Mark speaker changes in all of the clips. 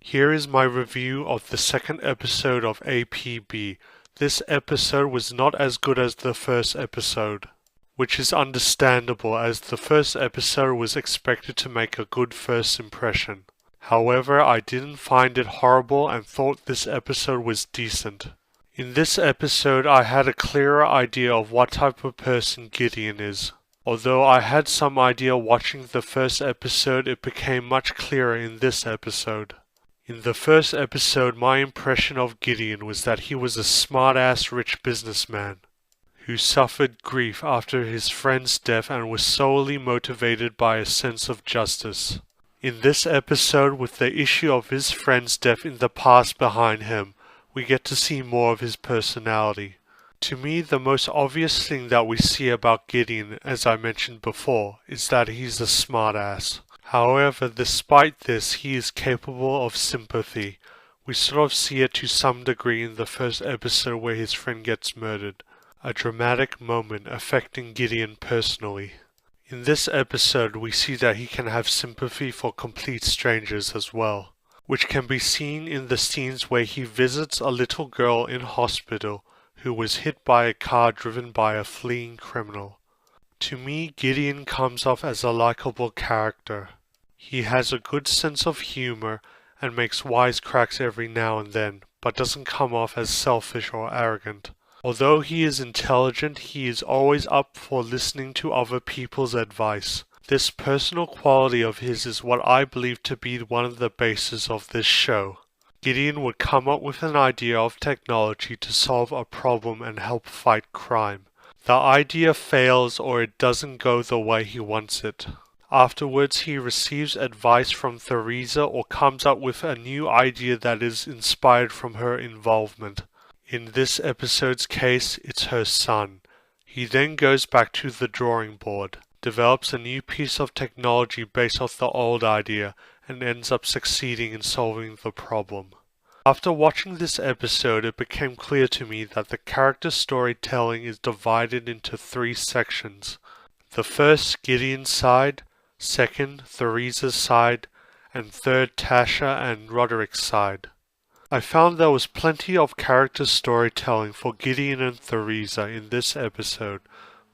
Speaker 1: Here is my review of the second episode of APB. This episode was not as good as the first episode, which is understandable as the first episode was expected to make a good first impression. However, I didn't find it horrible and thought this episode was decent. In this episode, I had a clearer idea of what type of person Gideon is. Although I had some idea watching the first episode, it became much clearer in this episode. In the first episode, my impression of Gideon was that he was a smart-ass rich businessman who suffered grief after his friend's death and was solely motivated by a sense of justice. In this episode, with the issue of his friend's death in the past behind him, we get to see more of his personality. To me, the most obvious thing that we see about Gideon, as I mentioned before, is that he's a smartass. However, despite this, he is capable of sympathy. We sort of see it to some degree in the first episode where his friend gets murdered, a dramatic moment affecting Gideon personally. In this episode, we see that he can have sympathy for complete strangers as well, which can be seen in the scenes where he visits a little girl in hospital who was hit by a car driven by a fleeing criminal. To me, Gideon comes off as a likable character. He has a good sense of humor and makes wisecracks every now and then, but doesn't come off as selfish or arrogant. Although he is intelligent, he is always up for listening to other people's advice. This personal quality of his is what I believe to be one of the bases of this show. Gideon would come up with an idea of technology to solve a problem and help fight crime. The idea fails or it doesn't go the way he wants it. Afterwards, he receives advice from Theresa or comes up with a new idea that is inspired from her involvement. In this episode's case, it's her son. He then goes back to the drawing board, develops a new piece of technology based off the old idea, and ends up succeeding in solving the problem. After watching this episode, it became clear to me that the character storytelling is divided into three sections. The first, Gideon's side, second, Theresa's side, and third, Tasha and Roderick's side. I found there was plenty of character storytelling for Gideon and Theresa in this episode,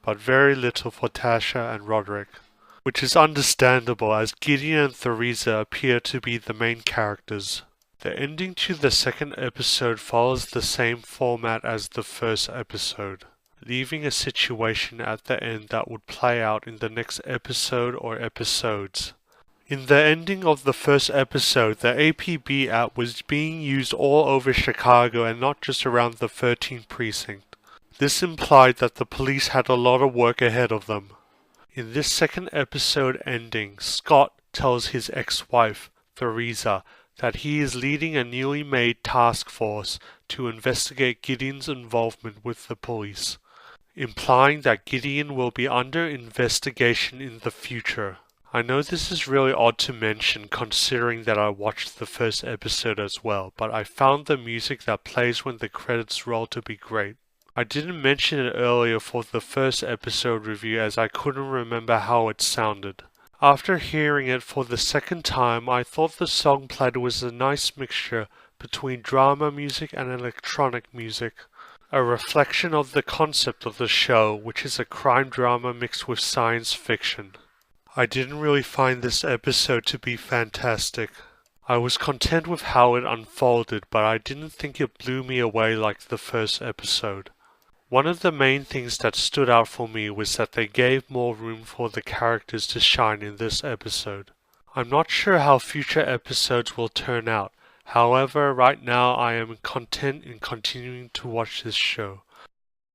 Speaker 1: but very little for Tasha and Roderick, which is understandable as Gideon and Theresa appear to be the main characters. The ending to the second episode follows the same format as the first episode, leaving a situation at the end that would play out in the next episode or episodes. In the ending of the first episode, the APB app was being used all over Chicago and not just around the 13th precinct. This implied that the police had a lot of work ahead of them. In this second episode ending, Scott tells his ex-wife, Theresa, that he is leading a newly made task force to investigate Gideon's involvement with the police, implying that Gideon will be under investigation in the future. I know this is really odd to mention considering that I watched the first episode as well, but I found the music that plays when the credits roll to be great. I didn't mention it earlier for the first episode review as I couldn't remember how it sounded. After hearing it for the second time, I thought the song played was a nice mixture between drama music and electronic music, a reflection of the concept of the show, which is a crime drama mixed with science fiction. I didn't really find this episode to be fantastic. I was content with how it unfolded, but I didn't think it blew me away like the first episode. One of the main things that stood out for me was that they gave more room for the characters to shine in this episode. I'm not sure how future episodes will turn out. However, right now I am content in continuing to watch this show.